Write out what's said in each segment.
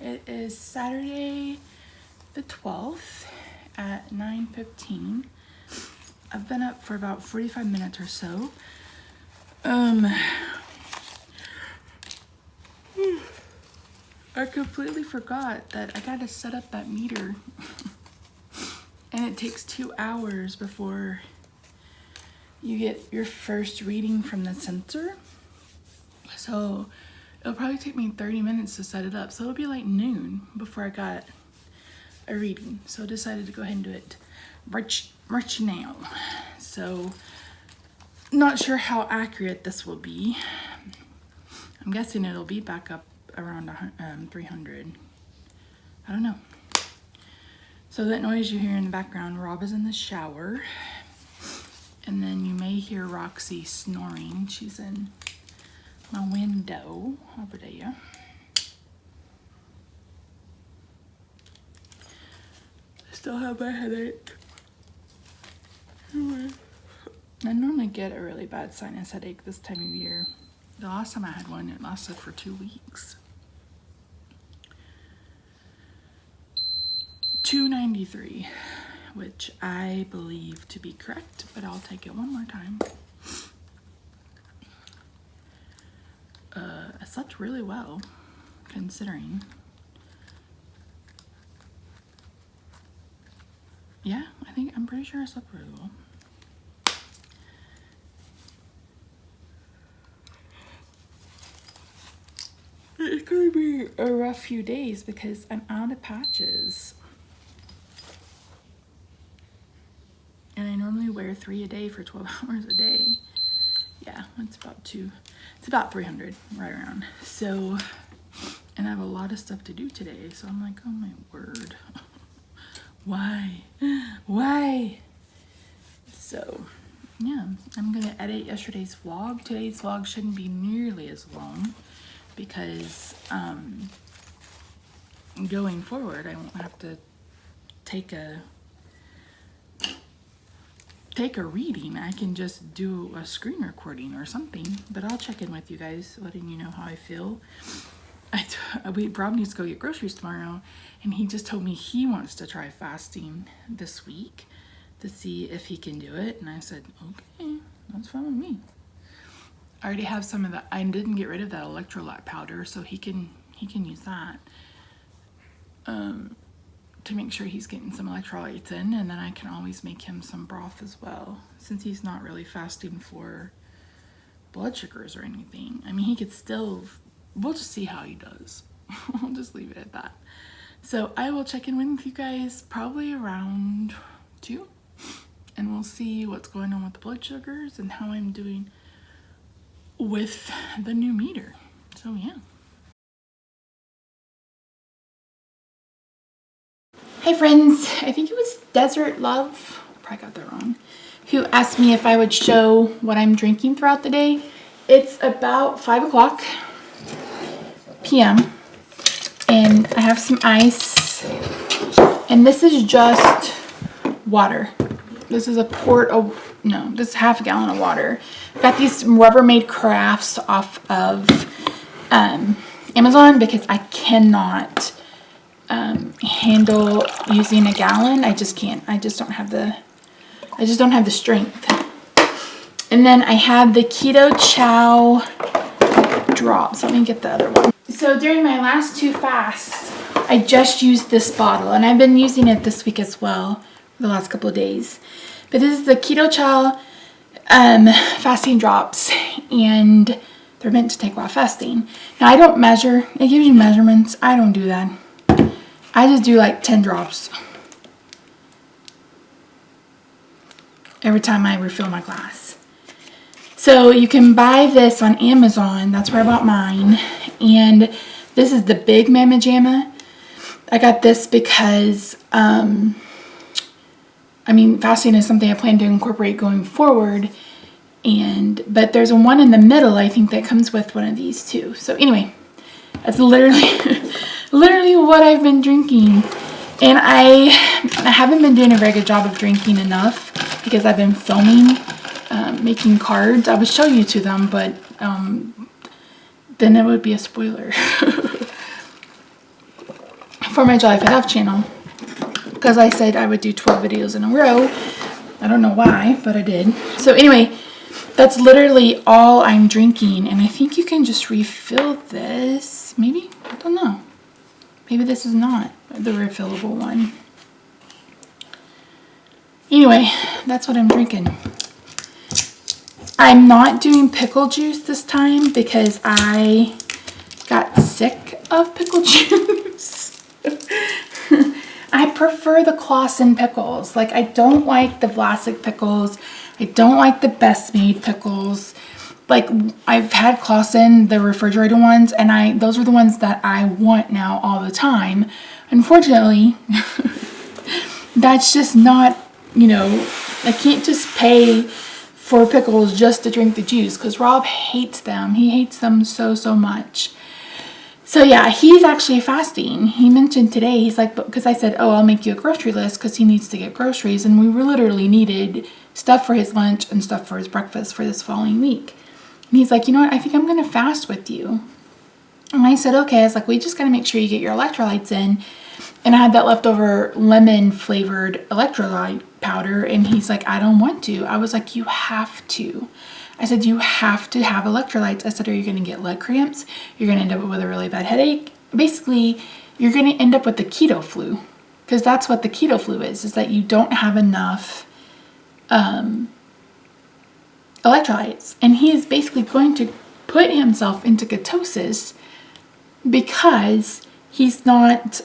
It is Saturday the 12th at 9:15. I've been up for about 45 minutes or so. I completely forgot that I gotta set up that meter. And it takes 2 hours before you get your first reading from the sensor. So it'll probably take me 30 minutes to set it up. So it'll be like noon before I got a reading. So I decided to go ahead and do it right now. So not sure how accurate this will be. I'm guessing it'll be back up around 300. I don't know. So that noise you hear in the background, Rob is in the shower. And then you may hear Roxy snoring. She's in my window over there. Still have my headache. I normally get a really bad sinus headache this time of year. The last time I had one, it lasted for 2 weeks. 293, which I believe to be correct, but I'll take it one more time. I slept really well, considering. Yeah, I'm pretty sure I slept really well. It's gonna be a rough few days because I'm out of patches. And I normally wear 3 a day for 12 hours a day. Yeah, it's about 300 right around. So, and I have a lot of stuff to do today. So I'm like, oh my word. Why? So, yeah, I'm gonna edit yesterday's vlog. Today's vlog shouldn't be nearly as long because going forward, I won't have to take a reading. I can just do a screen recording or something, but I'll check in with you guys, letting you know how I feel. Rob needs to go get groceries tomorrow, and he just told me he wants to try fasting this week to see if he can do it, and I said, okay, that's fine with me. I already have some of that. I didn't get rid of that electrolyte powder, so he can use that to make sure he's getting some electrolytes in, and then I can always make him some broth as well, since he's not really fasting for blood sugars or anything. I mean, he could still, we'll just see how he does. I'll just leave it at that. So I will check in with you guys probably around 2, and we'll see what's going on with the blood sugars and how I'm doing with the new meter. So yeah. Hi friends, I think it was Desert Love, probably got that wrong, who asked me if I would show what I'm drinking throughout the day. It's about 5 o'clock p.m. and I have some ice, and this is just water. This is this is half a gallon of water. Got these Rubbermaid crafts off of Amazon because I cannot handle using a gallon. I just can't. I just don't have the strength. And then I have the Keto Chow drops. Let me get the other one. So during my last 2 fasts, I just used this bottle, and I've been using it this week as well, the last couple of days. But this is the Keto Chow fasting drops, and they're meant to take while fasting. Now I don't measure. It gives you measurements. I don't do that. I just do like 10 drops every time I refill my glass. So you can buy this on Amazon. That's where I bought mine. And this is the Big Mamma Jamma. I got this because, fasting is something I plan to incorporate going forward. But there's one in the middle, I think, that comes with one of these too. So anyway, that's literally what I've been drinking. And I haven't been doing a very good job of drinking enough because I've been filming, making cards. I would show you to them, but then it would be a spoiler. for my July 5th off channel because I said I would do 12 videos in a row. I don't know why, but I did. So anyway, that's literally all I'm drinking. And I think you can just refill this. Maybe? I don't know. Maybe this is not the refillable one. Anyway, that's what I'm drinking. I'm not doing pickle juice this time because I got sick of pickle juice. I prefer the Clausen pickles. Like, I don't like the Vlasic pickles. I don't like the Best Made pickles. Like, I've had Clausen, the refrigerated ones, and those are the ones that I want now all the time. Unfortunately, that's just not, you know, I can't just pay for pickles just to drink the juice because Rob hates them. He hates them so, so much. So yeah, he's actually fasting. He mentioned today, he's like, because I said, oh, I'll make you a grocery list because he needs to get groceries. And we literally needed stuff for his lunch and stuff for his breakfast for this following week. And he's like, you know what, I think I'm going to fast with you. And I said, okay. I was like, we just got to make sure you get your electrolytes in. And I had that leftover lemon flavored electrolyte powder. And he's like, I don't want to. I was like, you have to. I said, you have to have electrolytes. I said, or you're going to get leg cramps. You're going to end up with a really bad headache. Basically, you're going to end up with the keto flu. Because that's what the keto flu is that you don't have enough electrolytes. And he is basically going to put himself into ketosis because he's not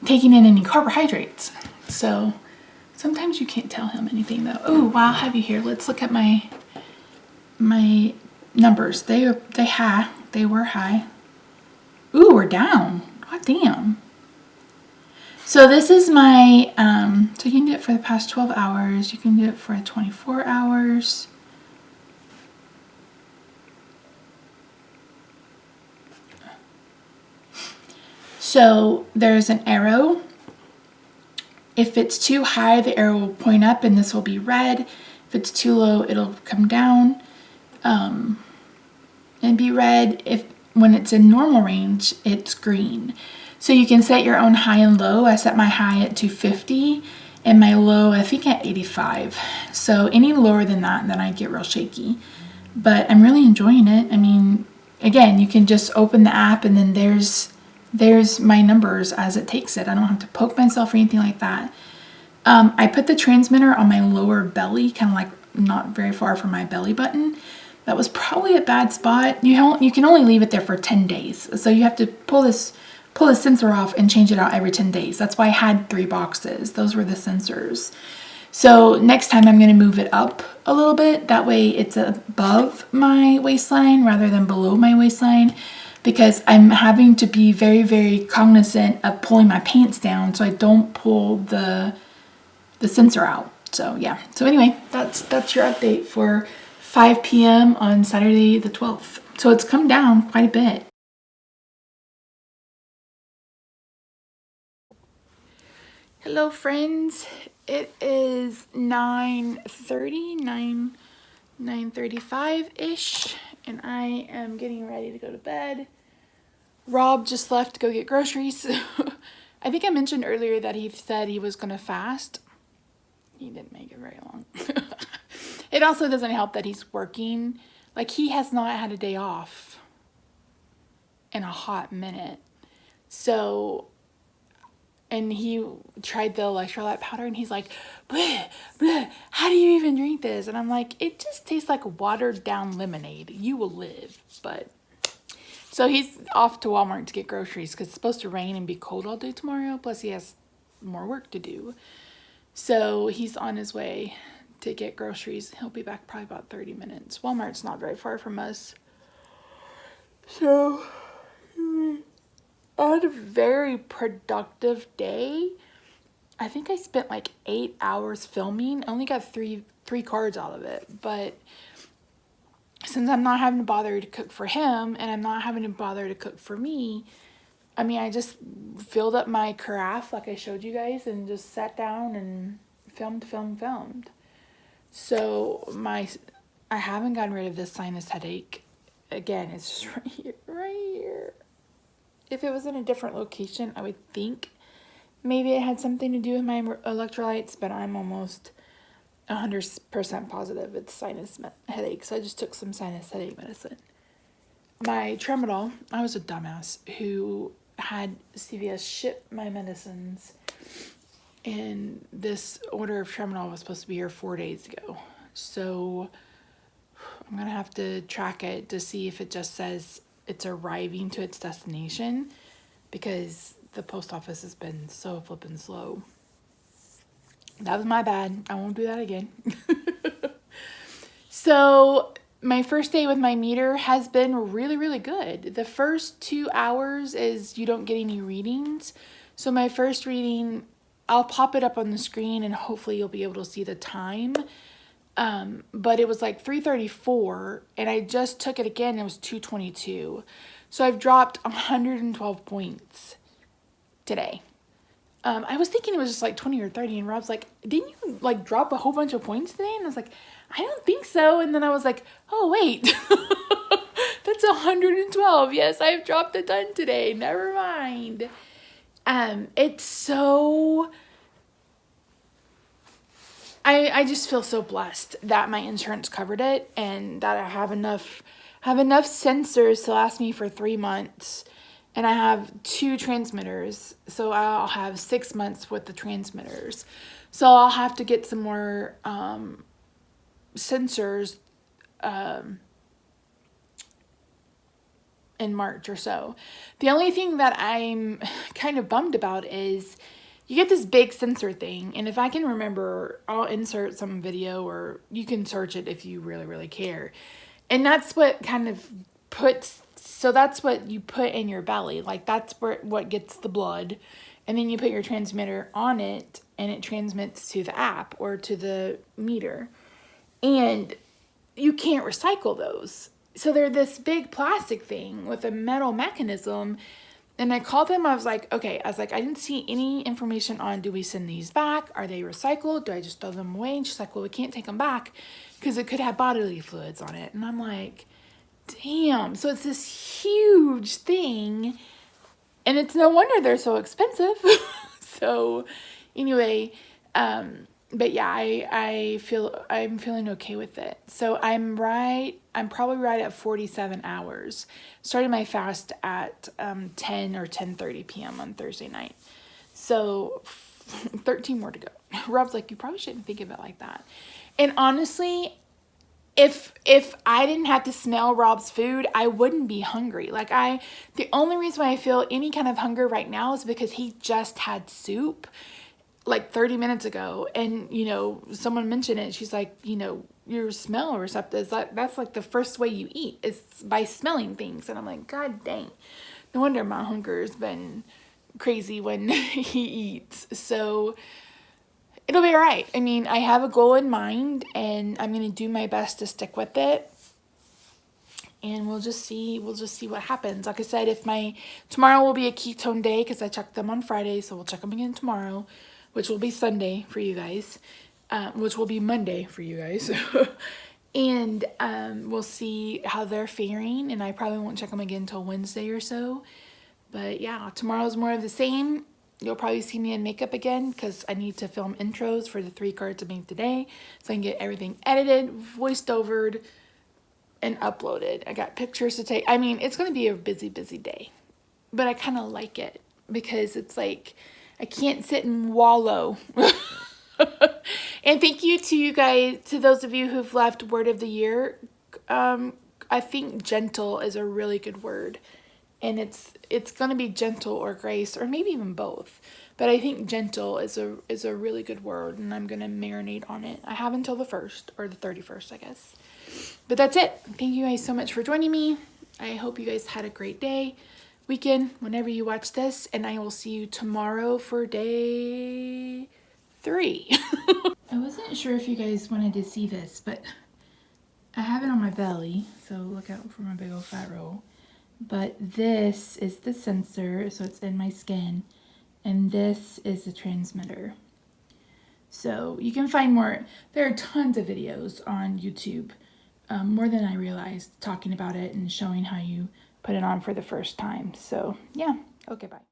taking in any carbohydrates. So sometimes you can't tell him anything though. Oh, while I have you here, let's look at my numbers. They were high. Ooh, we're down. God damn. So this is my, so you can do it for the past 12 hours. You can do it for 24 hours. So there's an arrow. If it's too high, the arrow will point up and this will be red. If it's too low, it'll come down and be red. When it's in normal range, it's green. So you can set your own high and low. I set my high at 250 and my low, I think, at 85. So any lower than that, then I get real shaky. But I'm really enjoying it. I mean, again, you can just open the app and then there's my numbers as it takes it. I don't have to poke myself or anything like that. I put the transmitter on my lower belly, kind of like not very far from my belly button. That was probably a bad spot. You can only leave it there for 10 days. So you have to pull the sensor off and change it out every 10 days. That's why I had 3 boxes. Those were the sensors. So next time I'm going to move it up a little bit. That way it's above my waistline rather than below my waistline, because I'm having to be very, very cognizant of pulling my pants down so I don't pull the sensor out. So yeah. So anyway, that's your update for 5 p.m. on Saturday the 12th. So it's come down quite a bit. Hello friends. It is 9:35-ish, and I am getting ready to go to bed. Rob just left to go get groceries. I think I mentioned earlier that he said he was going to fast. He didn't make it very long. It also doesn't help that he's working. Like, he has not had a day off in a hot minute. So, and he tried the electrolyte powder and he's like, bleh, bleh, how do you even drink this? And I'm like, it just tastes like watered down lemonade. You will live. But so he's off to Walmart to get groceries because it's supposed to rain and be cold all day tomorrow. Plus he has more work to do. So he's on his way to get groceries. He'll be back probably about 30 minutes. Walmart's not very far from us. So I had a very productive day. I think I spent like 8 hours filming. I only got three cards out of it. But since I'm not having to bother to cook for him and I'm not having to bother to cook for me, I mean, I just filled up my carafe like I showed you guys and just sat down and filmed. So I haven't gotten rid of this sinus headache. Again, it's just right here. If it was in a different location, I would think maybe it had something to do with my electrolytes, but I'm almost 100% positive it's sinus headaches. I just took some sinus headache medicine. My Tramadol, I was a dumbass who had CVS ship my medicines, and this order of Tramadol was supposed to be here 4 days ago. So I'm going to have to track it to see if it just says it's arriving to its destination, because the post office has been so flippin' slow. That was my bad. I won't do that again. So my first day with my meter has been really, really good. The first 2 hours is you don't get any readings. So my first reading, I'll pop it up on the screen and hopefully you'll be able to see the time. But it was like 3:34 and I just took it again. It was 2:22. So I've dropped 112 points today. I was thinking it was just like 20 or 30, and Rob's like, didn't you like drop a whole bunch of points today? And I was like, I don't think so. And then I was like, oh wait, that's 112. Yes, I've dropped a ton today. Never mind. It's so, I just feel so blessed that my insurance covered it and that I have enough sensors to last me for 3 months. And I have 2 transmitters, so I'll have 6 months with the transmitters. So I'll have to get some more sensors in March or so. The only thing that I'm kind of bummed about is you get this big sensor thing, and if I can remember, I'll insert some video, or you can search it if you really, really care. And that's what kind of so that's what you put in your belly. Like that's what gets the blood. And then you put your transmitter on it and it transmits to the app or to the meter. And you can't recycle those. So they're this big plastic thing with a metal mechanism. And I called them. I was like, okay. I didn't see any information on, do we send these back? Are they recycled? Do I just throw them away? And she's like, well, we can't take them back because it could have bodily fluids on it. And I'm like, damn. So it's this huge thing, and it's no wonder they're so expensive. So anyway, but yeah, I'm feeling okay with it. So I'm probably right at 47 hours. Started my fast at 10 or 10:30 p.m. on Thursday night. So 13 more to go. Rob's like, you probably shouldn't think of it like that. And honestly, if I didn't have to smell Rob's food, I wouldn't be hungry. The only reason why I feel any kind of hunger right now is because he just had soup like 30 minutes ago. And, someone mentioned it. She's like, your smell receptors, that's like the first way you eat is by smelling things. And I'm like, God dang. No wonder my hunger has been crazy when he eats. So it'll be all right. I mean, I have a goal in mind, and I'm going to do my best to stick with it. And we'll just see what happens. Like I said, tomorrow will be a ketone day because I checked them on Friday, so we'll check them again tomorrow, which will be Sunday for you guys, which will be Monday for you guys. And we'll see how they're faring, and I probably won't check them again until Wednesday or so. But yeah, tomorrow's more of the same. You'll probably see me in makeup again because I need to film intros for the 3 cards I made today so I can get everything edited, voiced overed, and uploaded. I got pictures to take. I mean, it's going to be a busy, busy day. But I kind of like it because it's like I can't sit and wallow. And thank you to you guys, to those of you who've left word of the year. I think gentle is a really good word. And it's going to be gentle or grace, or maybe even both. But I think gentle is a really good word, and I'm going to marinate on it. I have until the 1st, or the 31st, I guess. But that's it. Thank you guys so much for joining me. I hope you guys had a great day, weekend, whenever you watch this. And I will see you tomorrow for day 3. I wasn't sure if you guys wanted to see this, but I have it on my belly. So look out for my big old fat roll. But this is the sensor, so it's in my skin, and this is the transmitter. So you can find more. There are tons of videos on YouTube, more than I realized, talking about it and showing how you put it on for the first time. So yeah, okay, bye.